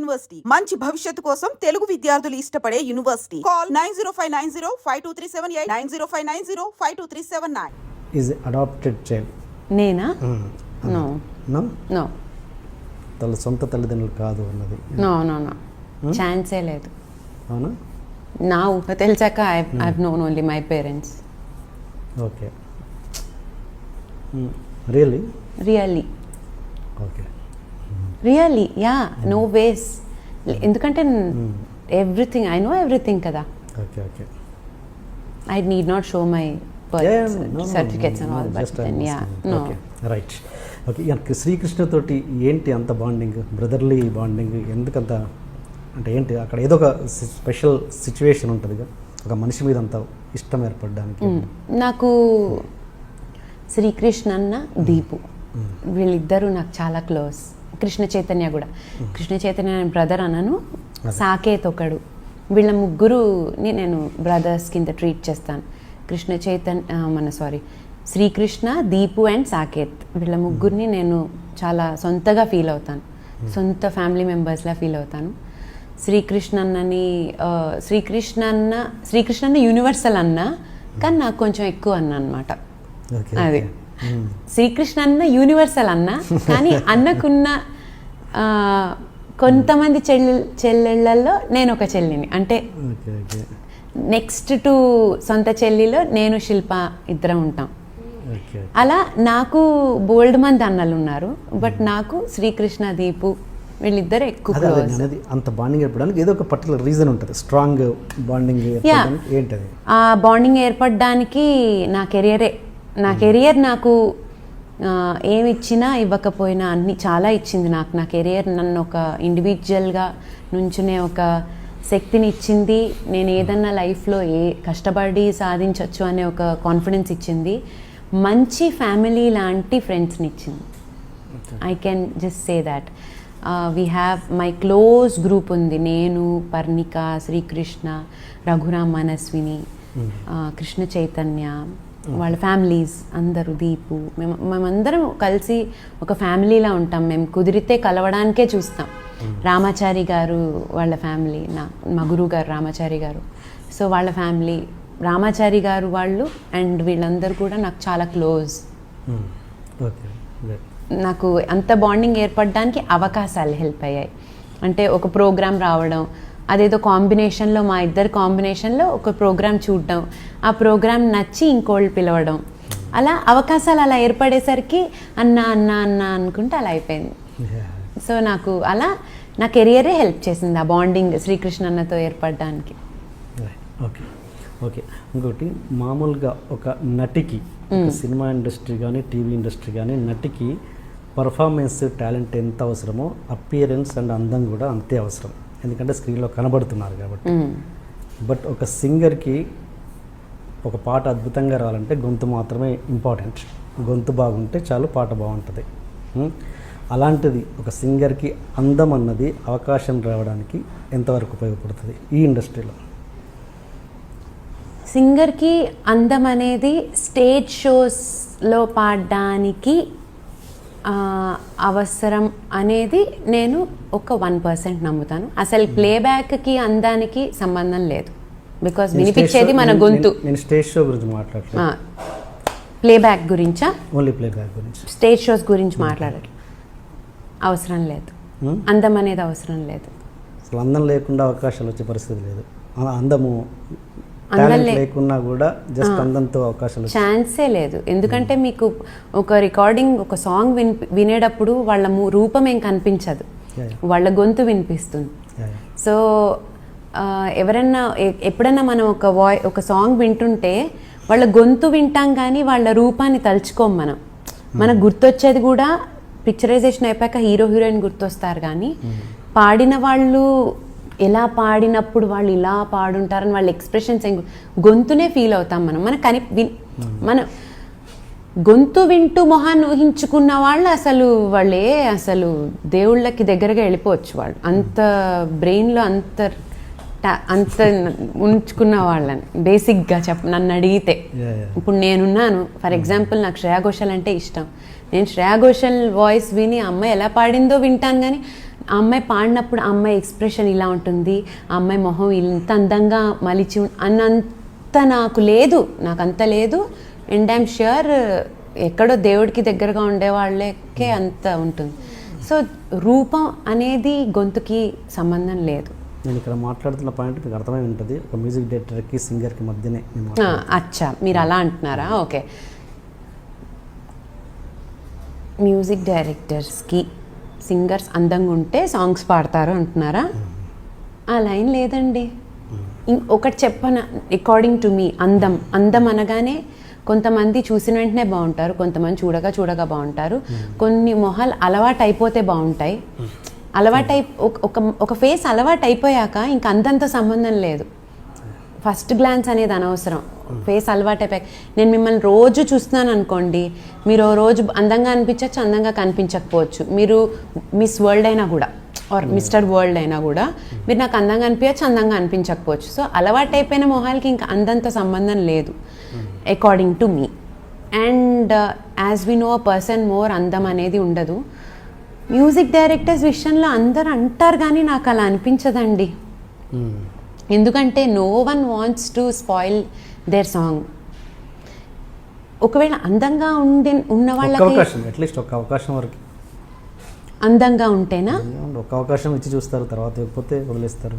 University మంచి భవిష్యత్తు కోసం తెలుగు విద్యార్థులు ఇష్టపడే university. Call 9059052378 9059052379. Is adopted child. నేనా? No No? నో సొంత తల్లిదండ్రులు కాదు అన్నది. నో నో నో ఛాన్సే లేదు. అవునా? నా ఊహ తెలిసాక I known only my parents. Okay. Really? Really okay. Really yeah no ways. ఎందుకంటే ఎవ్రీథింగ్ ఐ నో ఎవ్రీథింగ్ కదా. Okay okay. I need not show my certificates and all but then yeah no. Right. Okay. Srikrishna తోటి ఏంటి అంత bonding, brotherly bonding? ఎందుకంత అంటే ఏంటి అక్కడ ఏదో ఒక స్పెషల్ సిచ్యువేషన్ ఉంటుందిగా ఒక మనిషి మీద అంత ఇష్టం ఏర్పడడానికి? నాకు శ్రీకృష్ణ అన్న దీపు వీళ్ళిద్దరూ నాకు చాలా క్లోజ్. కృష్ణ చైతన్య కూడా. కృష్ణ చైతన్య బ్రదర్ అన్నను, సాకేత్ ఒకడు. వీళ్ళ ముగ్గురుని నేను బ్రదర్స్ కింద ట్రీట్ చేస్తాను. కృష్ణ చైతన్య శ్రీకృష్ణ, దీపు అండ్ సాకేత్ వీళ్ళ ముగ్గురిని నేను చాలా సొంతగా ఫీల్ అవుతాను. సొంత ఫ్యామిలీ మెంబర్స్లా ఫీల్ అవుతాను. శ్రీకృష్ణ అన్న యూనివర్సల్ అన్న, కానీ నాకు కొంచెం ఎక్కువ అన్న అనమాట. అది శ్రీకృష్ణ అన్న యూనివర్సల్ అన్న, కానీ అన్నకున్న కొంతమంది చెల్లెళ్ళల్లో నేను ఒక చెల్లిని. అంటే నెక్స్ట్ టు సొంత చెల్లిలో నేను శిల్ప ఇద్దరం ఉంటాం. అలా నాకు బోల్డ్ మంది అన్నలు ఉన్నారు, బట్ నాకు శ్రీకృష్ణ, దీపు వీళ్ళిద్దరు ఎక్కువ క్లోజ్. అంత బాండింగ్ ఏర్పడడానికి ఏదో ఒక పర్టికులర్ రీజన్ ఉంటుంది. స్ట్రాంగ్ బాండింగ్ ఏంటది? ఆ బాండింగ్ ఏర్పడడానికి నా కెరియర్ నాకు ఏమి ఇచ్చినా ఇవ్వకపోయినా అన్ని చాలా ఇచ్చింది నాకు. నా కెరియర్ నన్ను ఒక ఇండివిజువల్గా నుంచునే ఒక శక్తిని ఇచ్చింది. నేను ఏదన్నా లైఫ్లో కష్టపడి సాధించవచ్చు అనే ఒక కాన్ఫిడెన్స్ ఇచ్చింది. మంచి ఫ్యామిలీ లాంటి ఫ్రెండ్స్ని ఇచ్చింది. I can just say that. We have my close group ఉంది. నేను, పర్ణిక, శ్రీకృష్ణ, రఘురామ్, మనస్విని, కృష్ణ చైతన్య, వాళ్ళ ఫ్యామిలీస్ అందరూ, దీపు, మేమందరం కలిసి ఒక ఫ్యామిలీలా ఉంటాం. మేము కుదిరితే కలవడానికే చూస్తాం. రామాచారి గారు వాళ్ళ ఫ్యామిలీ, మా గురువు గారు రామాచారి గారు, సో వాళ్ళ ఫ్యామిలీ, రామాచారి గారు వాళ్ళు అండ్ వీళ్ళందరూ కూడా నాకు చాలా క్లోజ్. నాకు అంత బాండింగ్ ఏర్పడడానికి అవకాశాలు హెల్ప్ అయ్యాయి. అంటే ఒక ప్రోగ్రామ్ రావడం, అదేదో కాంబినేషన్లో మా ఇద్దరు కాంబినేషన్లో ఒక ప్రోగ్రామ్ చూడడం, ఆ ప్రోగ్రామ్ నచ్చి ఇంకోళ్ళు పిలవడం, అలా అవకాశాలు అలా ఏర్పడేసరికి అన్న అన్న అన్న అనుకుంటే అలా అయిపోయింది. సో నాకు అలా నా కెరియరే హెల్ప్ చేసింది ఆ బాండింగ్ శ్రీకృష్ణ అన్నతో ఏర్పడడానికి. Okay okay. ఇంకోటి, మామూలుగా ఒక నటికి, సినిమా ఇండస్ట్రీ కానీ టీవీ ఇండస్ట్రీ కానీ, నటికి పర్ఫార్మెన్స్ టాలెంట్ ఎంత అవసరమో అపియరెన్స్ అండ్ అందం కూడా అంతే అవసరం. ఎందుకంటే స్క్రీన్లో కనబడుతున్నారు కాబట్టి. బట్ ఒక సింగర్కి ఒక పాట అద్భుతంగా రావాలంటే గొంతు మాత్రమే ఇంపార్టెంట్. గొంతు బాగుంటే చాలు, పాట బాగుంటుంది. అలాంటిది ఒక సింగర్కి అందం అన్నది అవకాశం రావడానికి ఎంతవరకు ఉపయోగపడుతుంది ఈ ఇండస్ట్రీలో? సింగర్కి అందం అనేది స్టేజ్ షోస్లో పాడడానికి అవసరం అనేది నేను ఒక 1% నమ్ముతాను. అసలు ప్లేబ్యాక్కి అందానికి సంబంధం లేదు. బికాస్ వినిపించేది మన గొంతు. నేను స్టేజ్ షో గురించి మాట్లాడలేదు. ప్లేబ్యాక్ గురించా? ఓన్లీ ప్లేబ్యాక్ గురించి. స్టేజ్ షోస్ గురించి మాట్లాడాలి. అవసరం లేదు. అందం అనేది అవసరం లేదు. అసలు అందం లేకుండా అవకాశాలు వచ్చే పరిస్థితి లేదు. అందము లేకున్నా కూడా జస్ట్ అందంతో అవకాశాలు ఛాన్సే లేదు. ఎందుకంటే మీకు ఒక రికార్డింగ్, ఒక సాంగ్ వినేటప్పుడు వాళ్ళ రూపం ఏం కనిపించదు, వాళ్ళ గొంతు వినిపిస్తుంది. సో ఎవరన్నా ఎప్పుడన్నా మనం ఒక సాంగ్ వింటుంటే వాళ్ళ గొంతు వింటాం కానీ వాళ్ళ రూపాన్ని తలుచుకోం. మనకు గుర్తొచ్చేది కూడా పిక్చరైజేషన్ అయిపోయాక హీరో హీరోయిన్ గుర్తొస్తారు, కానీ పాడిన వాళ్ళు ఎలా పాడినప్పుడు వాళ్ళు ఇలా పాడుంటారని వాళ్ళ ఎక్స్ప్రెషన్స్ గొంతునే ఫీల్ అవుతాం మనం. మన గొంతు వింటూ మొహాన్ని ఊహించుకున్న వాళ్ళు అసలు దేవుళ్ళకి దగ్గరగా వెళ్ళిపోవచ్చు. వాళ్ళు అంత బ్రెయిన్లో అంత ఉంచుకున్న వాళ్ళని బేసిక్గా నన్ను అడిగితే. ఇప్పుడు నేనున్నాను, ఫర్ ఎగ్జాంపుల్ నాకు శ్రేయా ఘోషాల్ అంటే ఇష్టం. నేను శ్రేయా ఘోషాల్ వాయిస్ విని అమ్మాయి ఎలా పాడిందో వింటాను, కానీ ఆ అమ్మాయి పాడినప్పుడు ఆ అమ్మాయి ఎక్స్ప్రెషన్ ఇలా ఉంటుంది, ఆ అమ్మాయి మొహం ఇంత అందంగా మలిచి అన్నంత నాకు లేదు, నాకు అంత లేదు. అండ్ ఐఎమ్ ష్యూర్ ఎక్కడో దేవుడికి దగ్గరగా ఉండే వాళ్ళకే అంత ఉంటుంది. సో రూపం అనేది గొంతుకి సంబంధం లేదు. నేను ఇక్కడ మాట్లాడుతున్న పాయింట్ మీకు అర్థమై ఉంటుంది, ఒక మ్యూజిక్ డైరెక్టర్కి సింగర్కి మధ్యనే అచ్చా, మీరు అలా అంటున్నారా? ఓకే. మ్యూజిక్ డైరెక్టర్స్కి సింగర్స్ అందంగా ఉంటే సాంగ్స్ పాడతారు అంటున్నారా? ఆ లైన్ లేదండి. ఒకటి చెప్పన, అకార్డింగ్ టు మీ అందం అనగానే కొంతమంది చూసిన వెంటనే బాగుంటారు, కొంతమంది చూడగా బాగుంటారు, కొన్ని మొహాలు అలవాటు అయిపోతే బాగుంటాయి. ఒక ఫేస్ అలవాటు అయిపోయాక ఇంక అంతంత సంబంధం లేదు. ఫస్ట్ గ్లాన్స్ అనేది అనవసరం. ఫేస్ అలవాటు అయిపోయాక నేను మిమ్మల్ని రోజు చూస్తున్నాను అనుకోండి, మీరు రోజు అందంగా అనిపించవచ్చు, అందంగా కనిపించకపోవచ్చు. మీరు మిస్ వరల్డ్ అయినా కూడా ఆర్ మిస్టర్ వరల్డ్ అయినా కూడా మీరు నాకు అందంగా అనిపించచ్చు, అందంగా అనిపించకపోవచ్చు. సో అలవాటు అయిపోయిన మొహాలకి ఇంకా అందంత సంబంధం లేదు according to me. And as we know a person more అందం అనేది ఉండదు. మ్యూజిక్ డైరెక్టర్స్ విషయంలో అందరు అంటారు కానీ నాకు అలా అనిపించదండి. ఎందుకంటే no one wants to spoil their song. ఒకవేళ అందంగా ఉన్న వాళ్ళకి అట్లీస్ట్ ఒక అవకాశం వరకు అందంగా ఉంటేనా ఒక అవకాశం ఇచ్చి చూస్తారు, తర్వాత లేకపోతే వదిలేస్తారు.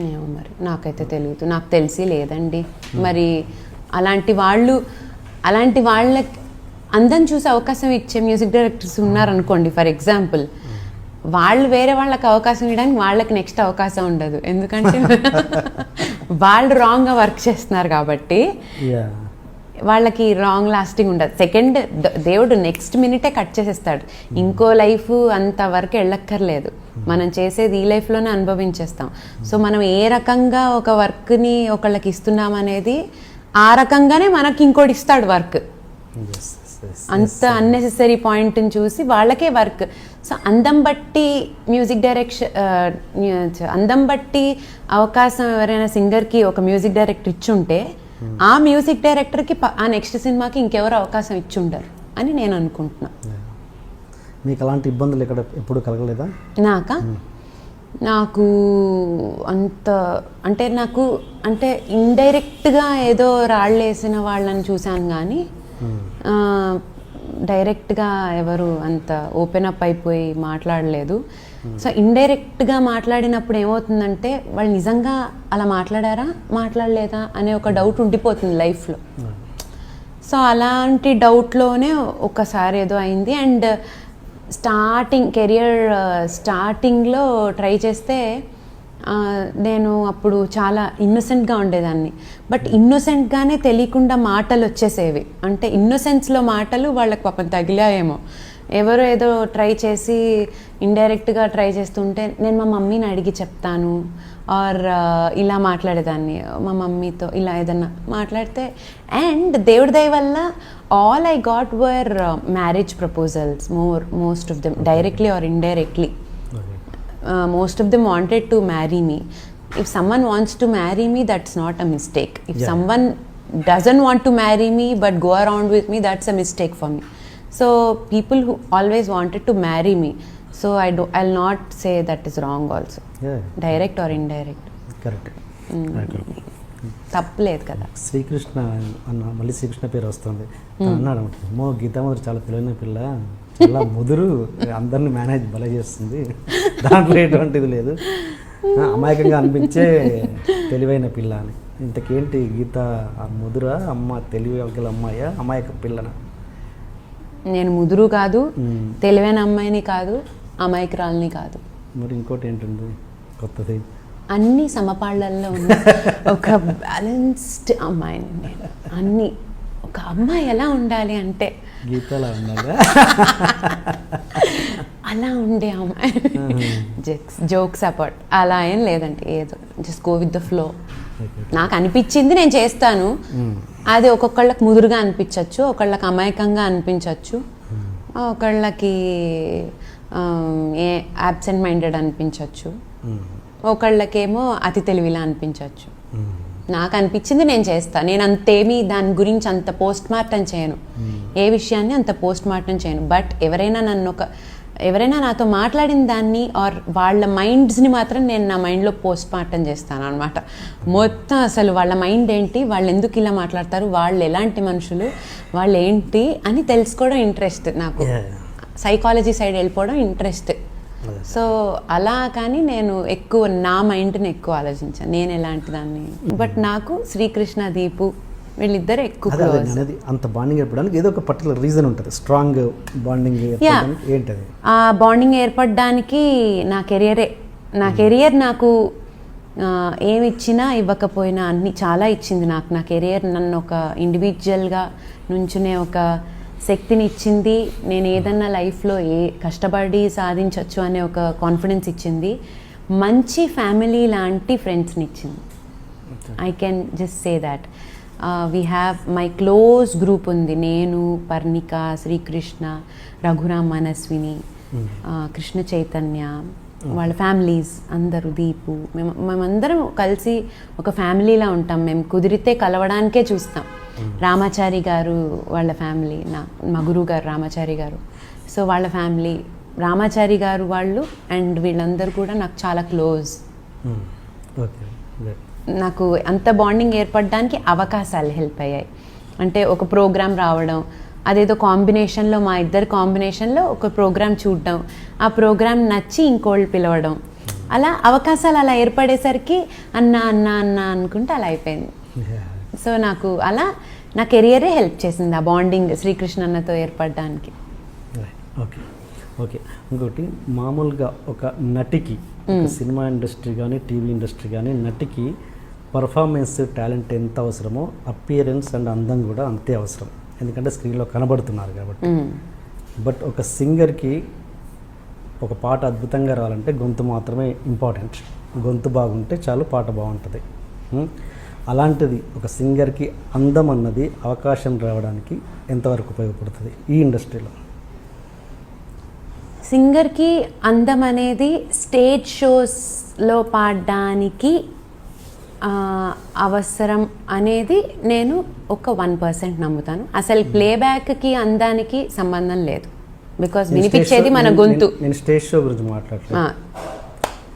ఏమో మరి నాకైతే తెలియదు, నాకు తెలిసి లేదండి. మరి అలాంటి వాళ్ళకి అందం చూసి అవకాశం ఇచ్చే మ్యూజిక్ డైరెక్టర్స్ ఉన్నారనుకోండి ఫర్ ఎగ్జాంపుల్, వాళ్ళు వేరే వాళ్ళకి అవకాశం ఇవ్వడానికి వాళ్ళకి నెక్స్ట్ అవకాశం ఉండదు. ఎందుకంటే వాళ్ళు రాంగ్గా వర్క్ చేస్తున్నారు కాబట్టి వాళ్ళకి రాంగ్ లాస్టింగ్ ఉండదు. సెకండ్ దేవుడు నెక్స్ట్ మినిటే కట్ చేసేస్తాడు. ఇంకో లైఫ్ అంతవరకు వెళ్ళక్కర్లేదు, మనం చేసేది ఈ లైఫ్లోనే అనుభవించేస్తాం. సో మనం ఏ రకంగా ఒక వర్క్ని ఒకళ్ళకి ఇస్తున్నాం అనేది ఆ రకంగానే మనకి ఇంకోటి ఇస్తాడు వర్క్. అంత అన్నెసెసరీ పాయింట్ని చూసి వాళ్ళకే వర్క్. సో అందం బట్టి మ్యూజిక్ అందం బట్టి అవకాశం ఎవరైనా సింగర్కి ఒక మ్యూజిక్ డైరెక్టర్ ఇచ్చుంటే ఆ మ్యూజిక్ డైరెక్టర్కి ఆ నెక్స్ట్ సినిమాకి ఇంకెవరు అవకాశం ఇచ్చుంటారు అని నేను అనుకుంటున్నా. మీకు అలాంటి ఇబ్బందులు ఇక్కడ ఎప్పుడు కలగలేదా? నాకు అంటే ఇండైరెక్ట్గా ఏదో రాళ్ళు వేసిన వాళ్ళని చూశాను కానీ డైరెక్ట్గా ఎవరు అంత ఓపెన్ అప్ అయిపోయి మాట్లాడలేదు. సో ఇండైరెక్ట్గా మాట్లాడినప్పుడు ఏమవుతుందంటే వాళ్ళు నిజంగా అలా మాట్లాడలేదా అనే ఒక డౌట్ ఉండిపోతుంది లైఫ్లో. సో అలాంటి డౌట్లోనే ఒకసారి ఏదో అయింది. అండ్ కెరియర్ స్టార్టింగ్లో ట్రై చేస్తే నేను అప్పుడు చాలా ఇన్నోసెంట్గా ఉండేదాన్ని. బట్ ఇన్నోసెంట్గానే తెలియకుండా మాటలు వచ్చేసేవి. అంటే ఇన్నోసెన్స్లో మాటలు వాళ్ళకి పాపం తగిలాయేమో. ఎవరో ఏదో ట్రై చేసి ఇండైరెక్ట్గా ట్రై చేస్తుంటే నేను మా మమ్మీని అడిగి చెప్తాను ఆర్ ఇలా మాట్లాడేదాన్ని మా మమ్మీతో. ఇలా ఏదన్నా మాట్లాడితే అండ్ దేవుడి దయ వల్ల all I got were marriage proposals, most of them directly or indirectly. Most of them wanted to marry me. If someone wants to marry me, that's not a mistake. If someone doesn't want to marry me but go around with me, that's a mistake for me. So people who always wanted to marry me, so I'll not say that is wrong also. Direct or indirect. Correct. తప్పలేదు కదా. శ్రీకృష్ణ అన్న మళ్ళీ శ్రీకృష్ణ పేరు వస్తుంది అన్నాడు. గీతామధురు చాలా తెలివైన పిల్ల, చాలా ముదురు, అందరిని మేనేజ్ భలే చేస్తుంది, దాంట్లో ఎటువంటిది లేదు, అమాయకంగా అనిపించే తెలివైన పిల్ల అని. ఇంతకేంటి గీత ముదురా అమ్మ, తెలివి గల అమ్మాయ, అమాయక పిల్లన? నేను ముదురు కాదు, తెలివైన అమ్మాయిని కాదు, అమాయకురాల్ని కాదు. మరి ఇంకోటి ఏంటుంది కొత్తది? అన్ని సమపాళ్ళల్లో ఉన్న ఒక బ్యాలెన్స్డ్ అమ్మాయిని నేను. అన్ని ఒక అమ్మాయి ఎలా ఉండాలి అంటే గీతలా ఉండాలి, అలా ఉండే అమ్మాయి. జోక్స్ అపార్ట్ అలా ఏం లేదంటే ఏదో just go with the flow. నాకు అనిపించింది నేను చేస్తాను. అది ఒక్కొక్కళ్ళకి ముదురుగా అనిపించవచ్చు, ఒకళ్ళకి అమాయకంగా అనిపించవచ్చు, ఒకళ్ళకి యాబ్సెంట్ మైండెడ్ అనిపించవచ్చు, ఒకళ్ళకేమో అతి తెలివిలా అనిపించవచ్చు. నాకు అనిపించింది నేను చేస్తాను. నేను అంతేమీ దాని గురించి అంత పోస్ట్ మార్టం చేయను, ఏ విషయాన్ని అంత పోస్ట్ మార్టం చేయను. బట్ ఎవరైనా నన్ను ఎవరైనా నాతో మాట్లాడిన దాన్ని ఆర్ వాళ్ళ మైండ్స్ని మాత్రం నేను నా మైండ్లో పోస్ట్ మార్టం చేస్తాను అనమాట. మొత్తం అసలు వాళ్ళ మైండ్ ఏంటి, వాళ్ళు ఎందుకు ఇలా మాట్లాడతారు, వాళ్ళు ఎలాంటి మనుషులు, వాళ్ళు ఏంటి అని తెలుసుకోవడం ఇంట్రెస్ట్ నాకు. సైకాలజీ సైడ్ వెళ్ళిపోవడం ఇంట్రెస్ట్. సో అలా కానీ నేను ఎక్కువ నా మైండ్ని ఎక్కువ ఆలోచించాను, నేను ఎలాంటి దాన్ని. బట్ నాకు శ్రీకృష్ణ, దీపు వీళ్ళిద్దరు ఎక్కువ క్లోజ్. అంత బాండింగ్ ఏర్పడడానికి ఏదో ఒక పర్టికులర్ రీజన్ ఉంటుంది, స్ట్రాంగ్ బాండింగ్ ఏంటది? ఆ బాండింగ్ ఏర్పడడానికి నా కెరియర్ నాకు ఏమి ఇచ్చినా ఇవ్వకపోయినా అన్ని చాలా ఇచ్చింది నాకు. నా కెరియర్ నన్ను ఒక ఇండివిజువల్గా నుంచునే ఒక శక్తిని ఇచ్చింది. నేను ఏదన్నా లైఫ్లో కష్టపడి సాధించవచ్చు అనే ఒక కాన్ఫిడెన్స్ ఇచ్చింది. మంచి ఫ్యామిలీ లాంటి ఫ్రెండ్స్ని ఇచ్చింది. I can just say that. We have my close group ఉంది. నేను, పర్ణిక, శ్రీకృష్ణ, రఘురామ్, మనస్విని, కృష్ణ చైతన్య, వాళ్ళ ఫ్యామిలీస్ అందరూ, దీపు, మేమందరం కలిసి ఒక ఫ్యామిలీలా ఉంటాం. మేము కుదిరితే కలవడానికే చూస్తాం. రామాచారి గారు వాళ్ళ ఫ్యామిలీ, మా గురువు గారు రామాచారి గారు, సో వాళ్ళ ఫ్యామిలీ, రామాచారి గారు వాళ్ళు అండ్ వీళ్ళందరూ కూడా నాకు చాలా క్లోజ్. నాకు అంత బాండింగ్ ఏర్పడడానికి అవకాశాలు హెల్ప్ అయ్యాయి. అంటే ఒక ప్రోగ్రామ్ రావడం, అదేదో కాంబినేషన్లో మా ఇద్దరు కాంబినేషన్లో ఒక ప్రోగ్రామ్ చూడడం, ఆ ప్రోగ్రామ్ నచ్చి ఇంకోళ్ళు పిలవడం, అలా అవకాశాలు అలా ఏర్పడేసరికి అన్న అన్న అన్న అనుకుంటే అలా అయిపోయింది. సో నాకు అలా నా కెరియరే హెల్ప్ చేసింది ఆ బాండింగ్ శ్రీకృష్ణ అన్నతో ఏర్పడడానికి. ఓకే ఓకే ఇంకోటి, మామూలుగా ఒక నటికి సినిమా ఇండస్ట్రీ కానీ టీవీ ఇండస్ట్రీ కానీ నటికి పర్ఫార్మెన్స్ టాలెంట్ ఎంత అవసరమో అపియరెన్స్ అండ్ అందం కూడా అంతే అవసరం, ఎందుకంటే స్క్రీన్లో కనబడుతున్నారు కాబట్టి. బట్ ఒక సింగర్కి ఒక పాట అద్భుతంగా రావాలంటే గొంతు మాత్రమే ఇంపార్టెంట్. గొంతు బాగుంటే చాలు, పాట బాగుంటుంది. అలాంటిది ఒక సింగర్కి అందం అన్నది అవకాశం రావడానికి ఎంతవరకు ఉపయోగపడుతుంది ఈ ఇండస్ట్రీలో? సింగర్కి అందం అనేది స్టేజ్ షోస్లో పాడడానికి అవసరం అనేది నేను ఒక 1% నమ్ముతాను. అసలు ప్లేబ్యాక్కి అందానికి సంబంధం లేదు, బికాస్ వినిపించేది మన గొంతు. నేను స్టేజ్ షో గురించి మాట్లాడలేదు,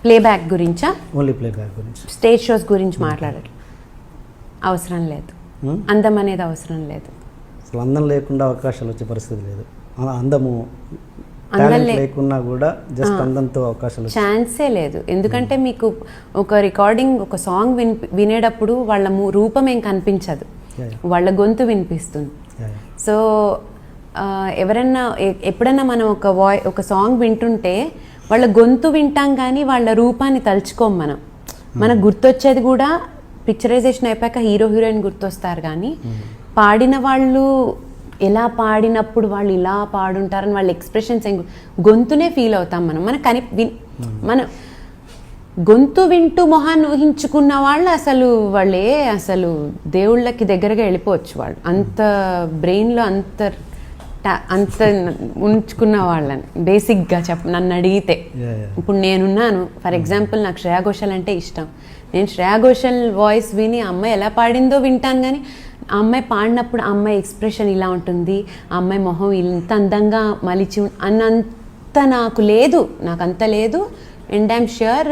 ప్లేబ్యాక్ గురించా? ఓన్లీ ప్లేబ్యాక్ గురించి. స్టేజ్ షోస్ గురించి మాట్లాడరు, అవసరం లేదు. అందం అనేది అవసరం లేదు. అసలు అందం లేకుండా అవకాశాలు వచ్చే పరిస్థితి లేదు. అందము లేకున్నా కూడా జస్ట్ అందంతో అవకాశాలు ఛాన్సే లేదు. ఎందుకంటే మీకు ఒక రికార్డింగ్, ఒక సాంగ్ వినేటప్పుడు వాళ్ళ రూపం ఏం కనిపించదు, వాళ్ళ గొంతు వినిపిస్తుంది. సో ఎవరన్నా ఎప్పుడన్నా మనం ఒక సాంగ్ వింటుంటే వాళ్ళ గొంతు వింటాం కానీ వాళ్ళ రూపాన్ని తలుచుకోం. మనకు గుర్తొచ్చేది కూడా పిక్చరైజేషన్ అయిపోయాక హీరో హీరోయిన్ గుర్తొస్తారు, కానీ పాడిన వాళ్ళు ఎలా పాడినప్పుడు వాళ్ళు ఇలా పాడుంటారని వాళ్ళ ఎక్స్ప్రెషన్స్ గొంతునే ఫీల్ అవుతాం మనం. మన గొంతు వింటూ మొహాన్ని ఊహించుకున్న వాళ్ళు అసలు దేవుళ్ళకి దగ్గరగా వెళ్ళిపోవచ్చు. వాళ్ళు అంత బ్రెయిన్లో అంత ఉంచుకున్న వాళ్ళని బేసిక్గా నన్ను అడిగితే. ఇప్పుడు నేనున్నాను, ఫర్ ఎగ్జాంపుల్ నాకు శ్రేయా ఘోషాల్ అంటే ఇష్టం. నేను శ్రేయా ఘోషాల్ వాయిస్ విని ఆ అమ్మాయి ఎలా పాడిందో వింటాను, కానీ ఆ అమ్మాయి పాడినప్పుడు ఆ అమ్మాయి ఎక్స్ప్రెషన్ ఇలా ఉంటుంది, ఆ అమ్మాయి మొహం ఇంత అందంగా మలిచి అన్నంత నాకు లేదు, నాకంత లేదు. And I'm sure